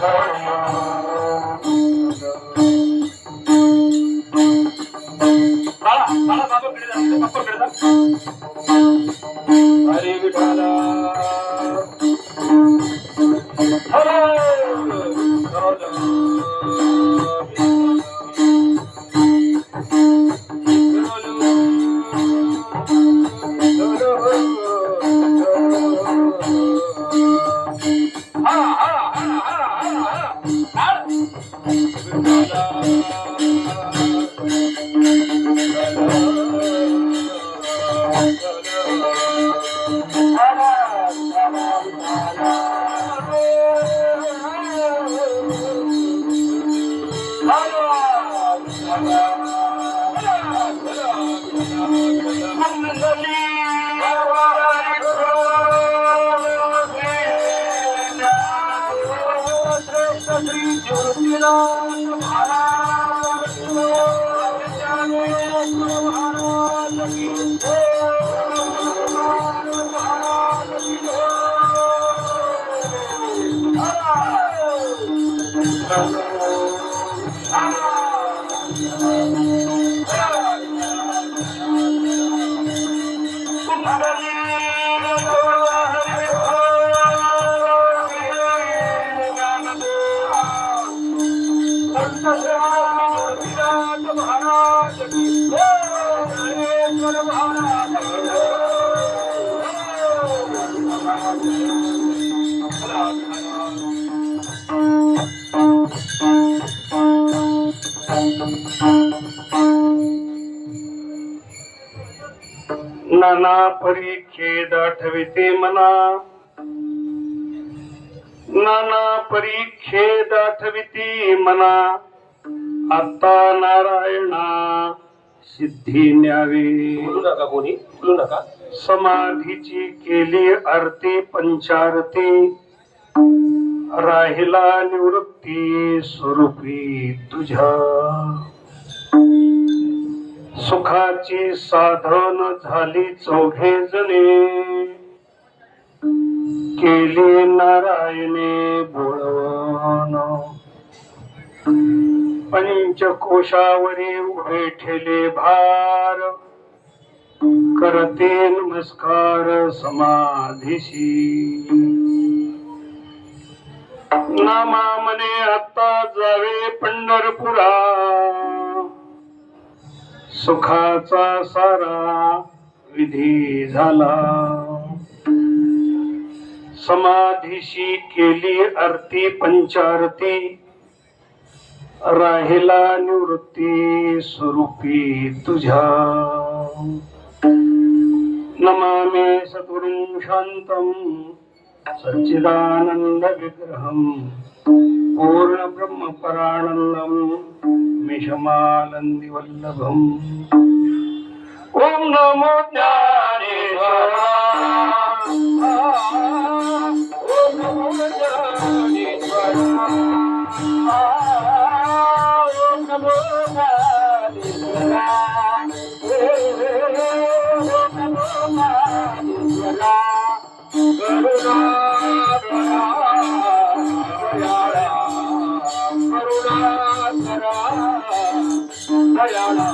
हरी विठाला नाना परीक्षेत आठविते मना, नाना परीक्षेत आठविते मना, आता नारायणा सिद्धी न्यावी. बोलू नका कोणी, बोलू नका. समाधीची केली आरती पंचारती, राहिला निवृत्ती स्वरूपी तुझ्या. सुखाची साधन झाली चौघे जणे, केली नारायणे बोलवण. पंचकोशावरी उभे ठेले भार, करते नमस्कार समाधीशी. नामा मने आता जावे पंढरपुरा, सुखाचा सारा विधी झाला. समाधीशी केली आरती पंचारती, राहिला निवृत्ती स्वरूपी तुझ्या. नमामि सद्गुरुं शांतं सच्चिदानंद विग्रहं, पूर्ण ब्रह्म परानंदं मिषमानंदी वल्लभम्. ओम नमो ज्ञानेश्वराय, ओम नमो ज्ञानेश्वराय, ओम नमो ज्ञानेश्वराय, ओम नमो ज्ञानेश्वराय. करुणा दयाळा दयाळा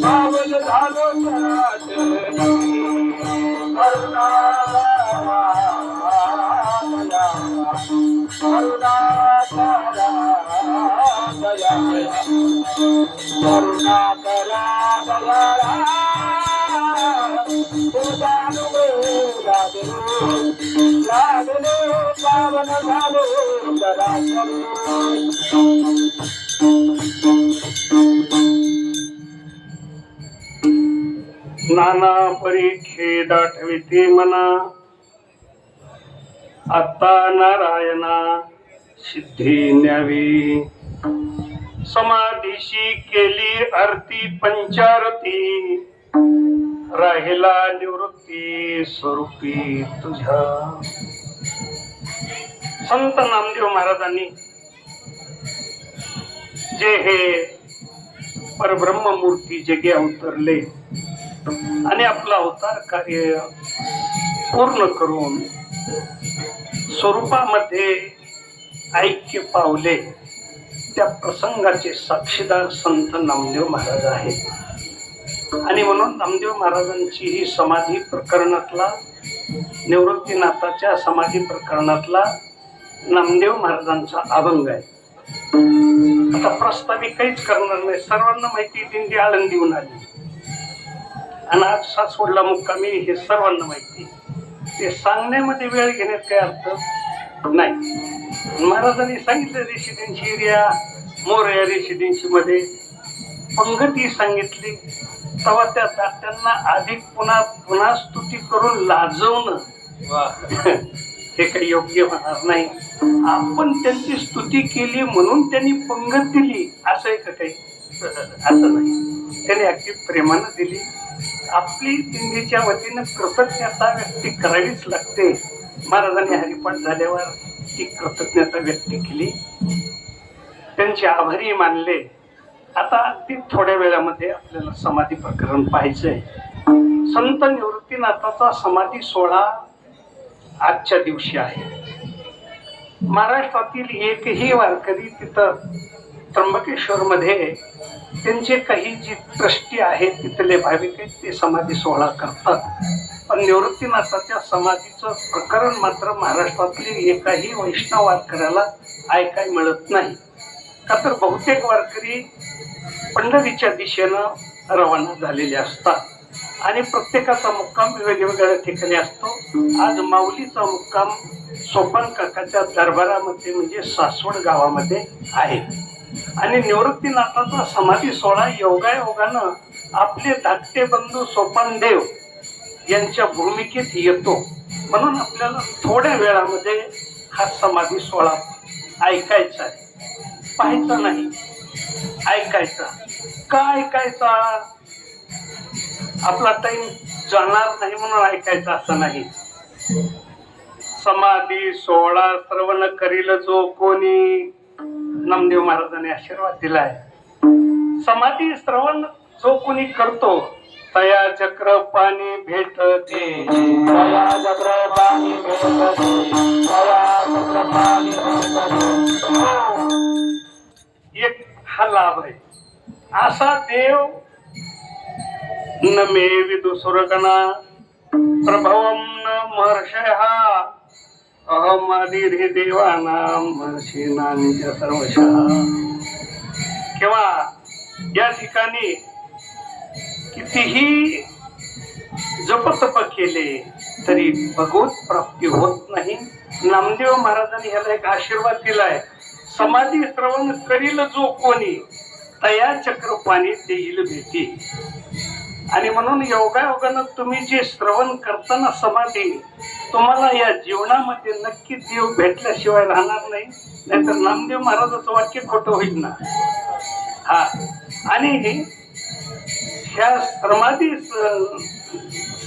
पावल झालो करुणा करुणा दया करुणा करा दयाळा. नाना परीक्षेत आठविते मना, आता नारायणा सिद्धी न्यावी. समाधीशी केली आरती पंचारती, राहिला निवृत्ती स्वरूपी तुझ्या. संत नामदेव महाराजांनी जे हे परब्रह्म मूर्ती जगे अवतरले आणि आपलं अवतार कार्य पूर्ण करून स्वरूपामध्ये ऐक्य पावले. त्या प्रसंगाचे साक्षीदार संत नामदेव महाराज आहेत. आणि म्हणून नामदेव महाराजांची ही समाधी प्रकरणातला, निवृत्तीनाथाच्या समाधी प्रकरणातला नामदेव महाराजांचा अभंग आहे. आता प्रस्तावित काहीच करणार नाही. सर्वांना माहिती दिंडी आळंदीहून आली आणि आज सासवडला मुक्कामी, हे सर्वांना माहिती. ते सांगण्यामध्ये वेळ घेण्यात काही अर्थ नाही. महाराजांनी सांगितलं रेसिडेन्सी एरिया, मोरया रेसिडेन्सी मध्ये पंगती सांगितली. तेव्हा त्या दात्यांना अधिक पुन्हा पुन्हा स्तुती करून लाजवणं हे काही योग्य होणार नाही. आपण त्यांची स्तुती केली म्हणून त्यांनी पंगत दिली असं आहे का काही? असं नाही. त्यांनी अगदी प्रेमानं दिली. आपली दिंडीच्या वतीनं कृतज्ञता व्यक्त करावीच लागते. महाराजांनी हरिपाठ झाल्यावर ती कृतज्ञता व्यक्त केली, त्यांचे आभारी मानले. आता अगदी थोड्या वेळामध्ये आपल्याला समाधी प्रकरण पाहायचंय. संत निवृत्तीनाथाचा समाधी सोहळा आजच्या दिवशी आहे. महाराष्ट्रातील एकही वारकरी तिथं त्र्यंबकेश्वर मध्ये त्यांचे काही जी ट्रस्टी आहेत, तिथले भाविक आहेत, ते समाधी सोहळा करतात. पण निवृत्तीनाथाच्या समाधीचं प्रकरण मात्र महाराष्ट्रातले एकाही वैष्णव वारकऱ्याला ऐकायला मिळत नाही. का तर बहुतेक वारकरी पंढरीच्या दिशेनं रवाना झालेले असतात आणि प्रत्येकाचा मुक्काम वेगवेगळ्या ठिकाणी असतो. आज माऊलीचा मुक्काम सोपान काकाच्या दरबारामध्ये म्हणजे सासवड गावामध्ये आहे. आणि निवृत्तीनाथाचा समाधी सोहळा योगायोगानं आपले धाकटे बंधू सोपानदेव यांच्या भूमिकेत येतो. म्हणून आपल्याला थोड्या वेळामध्ये हा समाधी सोहळा ऐकायचा आहे, पाहायचा नाही, ऐकायचा. का ऐकायचा? आपला टाइम जाणार नाही म्हणून ऐकायचा असं नाही. समाधी सोहळा श्रवण करील जो कोणी, नामदेव महाराजांनी आशीर्वाद दिलाय. समाधी श्रवण जो कोणी करतो तया चक्र पाणी भेटते, तया चक्र पाणी भेटते, तया चक्र पाणी भेटते. एक हा लाभ आहे. असा देव न मे विदुसुरगणा प्रभवम न महर्षयः अहमादिर्हि देवानां महर्षीणांच सर्वशः. किंवा या ठिकाणी कितीही जपतप केले तरी भगवत प्राप्ती होत नाही. नामदेव महाराजांनी ह्याला एक आशीर्वाद दिलाय. समाधी श्रवण करील जो कोणी तया चक्रपाणी देईल भेटी. आणि म्हणून योगायोगानं तुम्ही जे श्रवण करताना समाधी, तुम्हाला या जीवनामध्ये नक्की देव भेटल्याशिवाय राहणार नाही. नाहीतर नामदेव महाराजाचं वाक्य खोटं होईल ना. हा, आणि ह्या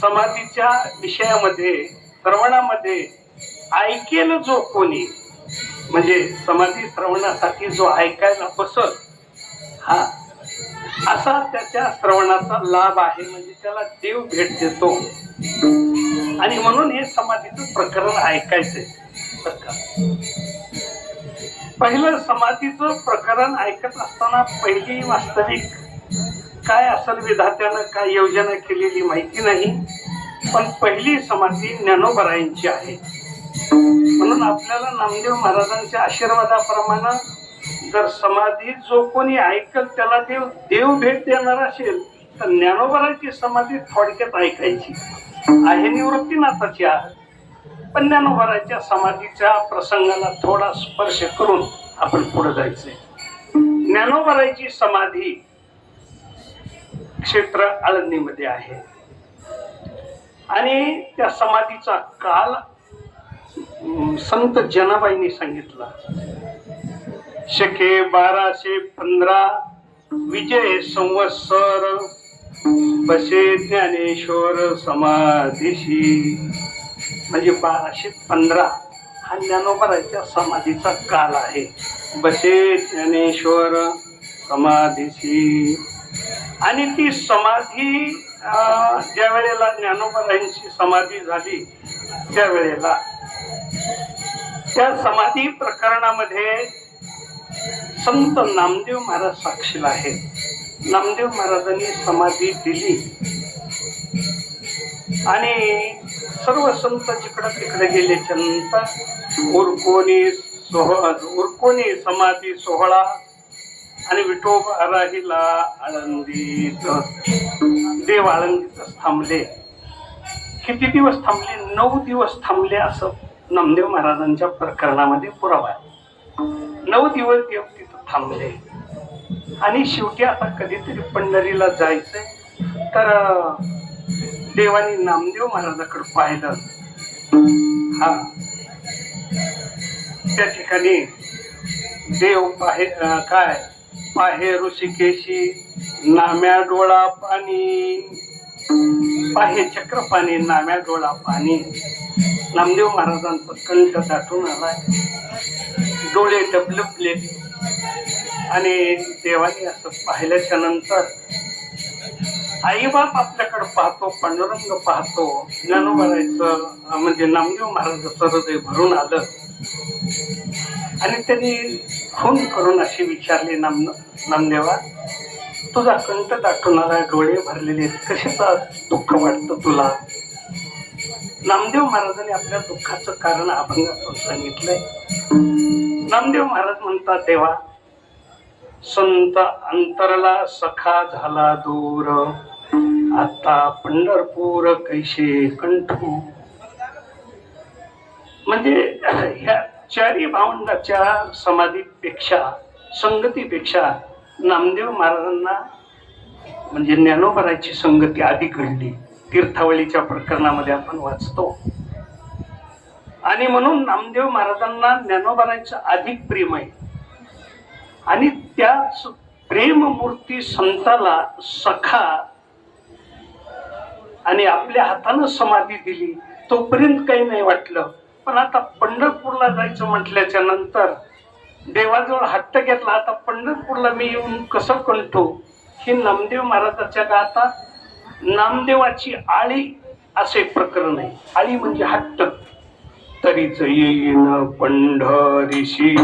समाधीच्या विषयामध्ये, श्रवणामध्ये ऐकेल जो कोणी, म्हणजे समाधी श्रवणासाठी जो ऐकायला बसत, हा असा त्याच्या श्रवणाचा लाभ आहे. म्हणजे त्याला देव भेट देतो. आणि म्हणून हे समाधीचं प्रकरण ऐकायचंय. पहिलं समाधीचं प्रकरण ऐकत असताना पहिली वास्तविक काय असेल, विधात्यानं काय योजना केलेली माहिती नाही. पण पहिली समाधी ज्ञानोबरायांची आहे. म्हणून आपल्याला नामदेव महाराजांच्या आशीर्वादाप्रमाणे जर समाधी जो कोणी ऐकल त्याला देव भेट देणार असेल तर ज्ञानोबराची समाधी थोडक्यात ऐकायची आहे. निवृत्तीनाथाची आहे, पण ज्ञानोबराच्या समाधीच्या प्रसंगाला थोडा स्पर्श करून आपण पुढे जायचंय. ज्ञानोबराची समाधी क्षेत्र आळंदीमध्ये आहे आणि त्या समाधीचा काल संत जनाबाईंनी सांगितला. शके 1215 विजय संवत्सर बसे ज्ञानेश्वर समाधीशी. म्हणजे 1215 हा ज्ञानोबराच्या समाधीचा काल आहे. बसे ज्ञानेश्वर समाधीशी. आणि ती समाधी ज्या वेळेला ज्ञानोबारायांची समाधी झाली त्यावेळेला त्या समाधी प्रकरणामध्ये संत नामदेव महाराज साक्षीला आहेत. नामदेव महाराजांनी समाधी दिली आणि सर्व संत जिकडे तिकडे गेल्याच्या नंतर उरकोणी समाधी सोहळा आणि विठोबा राहिला आळंदीत. देव आळंदीतच थांबले. किती दिवस थांबले? 9 दिवस थांबले असं नामदेव महाराजांच्या प्रकरणामध्ये पुरावा आहे. 9 दिवस देव तिथं थांबले आणि शेवटी आता कधीतरी पंढरीला जायचंय तर देवानी नामदेव महाराजाकडे पाहिलं. हा त्या ठिकाणी देव पाहे ऋषिकेशी नाम्या डोळा पाणी, पाहे चक्र पाणी नाम्या डोळा पाणी. नामदेव महाराजांचा कंठ दाटून आलाय, डोळे डबलपले आणि देवाने असं पाहिल्याच्या नंतर आईबाप आपल्याकडे पाहतो, पांडुरंग पाहतो. ज्ञानोबारायचं म्हणजे नामदेव महाराजाचं हृदय भरून आलं आणि त्यांनी खून करून अशी विचारली, नामदेवा तुझा कंठ दाटून आला, डोळे भरलेले, कशाचं दुःख वाटतं तुला? नामदेव महाराजांनी आपल्या दुःखाचं कारण अभंगातून सांगितलंय. नामदेव महाराज म्हणतात, देवा संत अंतरला सखा झाला दूर, आता पंढरपूर कैसे कंठू. म्हणजे ह्या चारी भावंडाच्या समाधीपेक्षा संगतीपेक्षा नामदेव महाराजांना म्हणजे ज्ञानोबाराची संगती अधिक घडली. तीर्थावळीच्या प्रकरणामध्ये आपण वाचतो आणि म्हणून नामदेव महाराजांना ज्ञानोबाराचं अधिक प्रेम आहे आणि त्याच प्रेममूर्ती संताला सखा आणि आपल्या हातानं समाधी दिली तोपर्यंत काही नाही वाटलं. पण आता पंढरपूरला जायचं म्हटल्याच्या नंतर देवाजवळ हट्ट घेतला, आता पंढरपूरला मी येऊन कसं कंठू. ही नामदेव महाराजाच्या गातात नामदेवाची आळी असे प्रकरण आहे. आळी म्हणजे हट्ट. तरीच येईन पंढरीशी,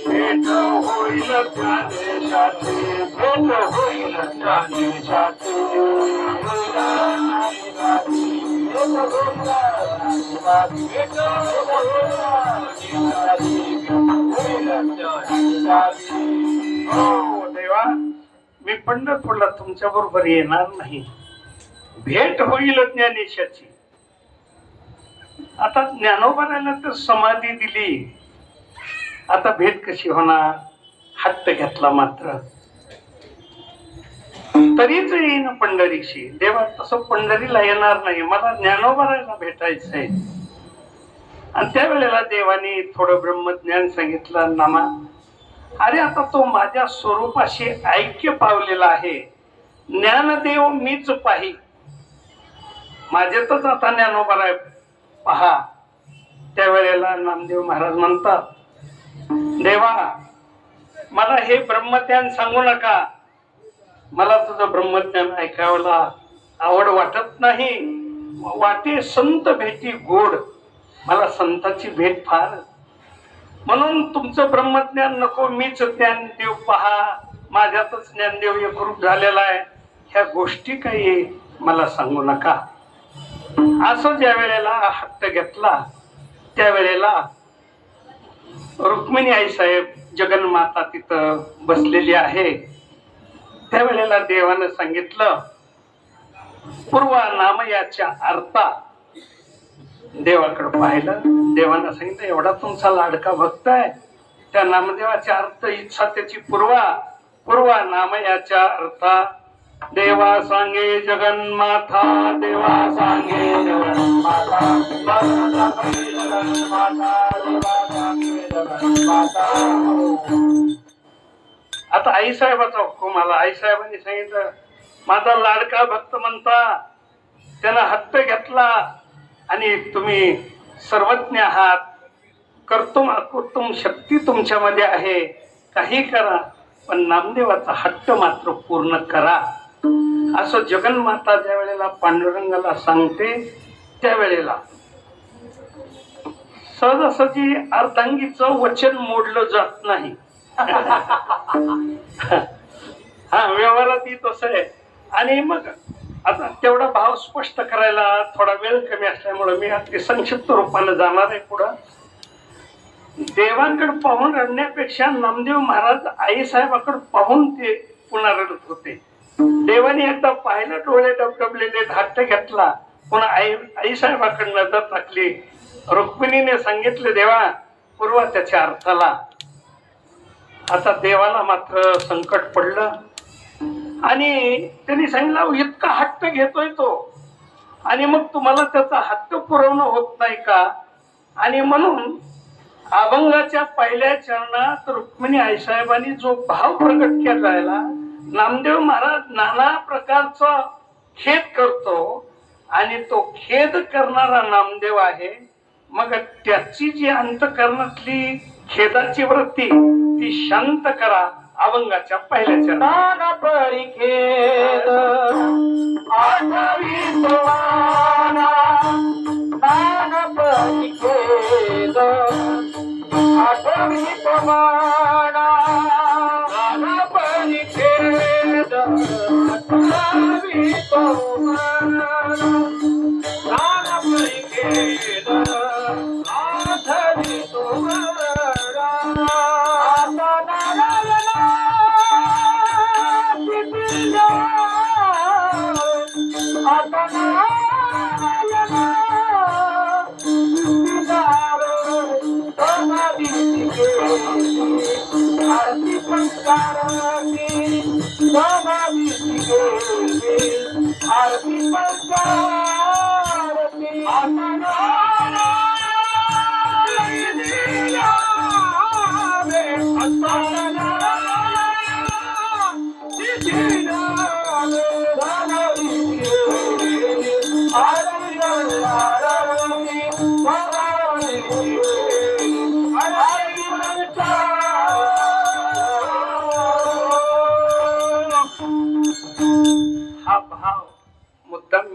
भेट होईल त्यादेशाचे, भेट होईल त्यादेशाचे. हो देवा, मी पंढरपूरला तुमच्या बरोबर येणार नाही. भेट होईल ज्ञानेशाची. आता ज्ञानोबाराला तर समाधी दिली, आता भेट कशी होणार? हट्ट घेतला मात्र. तरीच येईन पंढरीशी. देवा तसं पंढरीला येणार नाही, मला ज्ञानोबाराला भेटायचंय. आणि त्यावेळेला देवाने थोडं ब्रह्मज्ञान सांगितलं. नामा, अरे आता तो माझ्या स्वरूपाशी ऐक्य पावलेला आहे. ज्ञानदेव मीच पाही, माझ्यातच आता ज्ञानोबाराय पहा. त्यावेळेला नामदेव महाराज म्हणतात, देवा मला हे ब्रह्मज्ञान सांगू नका, मला तुझं ब्रह्मज्ञान ऐकायला आवड वाटत नाही. वाटे संत भेटी गोड, मला संताची भेट फार, म्हणून तुमचं ब्रह्मज्ञान नको, मीच ज्ञानदेव पहा, माझ्यातच ज्ञानदेव एकरूप झालेला आहे. ह्या गोष्टी काही मला सांगू नका. असं ज्या वेळेला हट्ट घेतला त्यावेळेला रुक्मिणी आई साहेब जगन्माता तिथं बसलेली आहे. त्यावेळेला देवानं सांगितलं, पूर्वा नामयाच्या अर्था. देवाकडे पाहिलं, देवानं सांगितलं, एवढा तुमचा लाडका भक्त आहे, त्या नामदेवाच्या अर्थ इच्छा त्याची पूर्वा नामयाच्या अर्था. देवा सांगे जगन्माता, देवा सांगे जगन्माता, आता आई साहेबाचा हुकूम आला. आई साहेबांनी सांगितलं, माझा लाडका भक्त म्हणता, त्यानं हट्ट घेतला आणि तुम्ही सर्वज्ञ आहात, कर्तुम अकर्तुम शक्ती तुमच्यामध्ये आहे, काही करा पण नामदेवाचा हट्ट मात्र पूर्ण करा. असं जगन्माता ज्या वेळेला पांडुरंगाला सांगते त्यावेळेला सहजासहजी अर्धांगीचं वचन मोडलं जात नाही. हा व्यवहारातही तसं आहे. आणि मग आता तेवढा भाव स्पष्ट करायला थोडा वेळ कमी असल्यामुळे मी अगदी संक्षिप्त रूपाने जाणार आहे पुढं. देवांकडे पाहून रडण्यापेक्षा नामदेव महाराज आईसाहेबाकडे पाहून ते पुन्हा रडत होते. देवाने एकदा पाहिलं, डोळे डबडबलेले, हट्ट घेतला, पुन्हा आईसाहेबाकडे नजर टाकली. रुक्मिणीने सांगितले, देवा पूर्वा त्याच्या अर्थाला. आता देवाला मात्र संकट पडलं आणि त्यांनी सांगितलं, इतका हट्ट घेतोय तो आणि मग तुम्हाला त्याचा हट्ट पुरवणं होत नाही का? आणि म्हणून अभंगाच्या पहिल्या चरणात रुक्मिणी आईसाहेबांनी जो भाव प्रकट केला, नामदेव महाराज नाना प्रकारचा खेद करतो आणि तो खेद करणारा नामदेव आहे. मग त्याची जी अंतकरणातली खेदाची वृत्ती ती शांत करा. अभंगाच्या पहिल्या चरणात परिखेद आठवी सोवाना, नान परिखेद आठवी सोवाना, नान परिखेद आठवी सोवाना, नान परिखेद आठवी सोवाना. आरती पंचारती आरती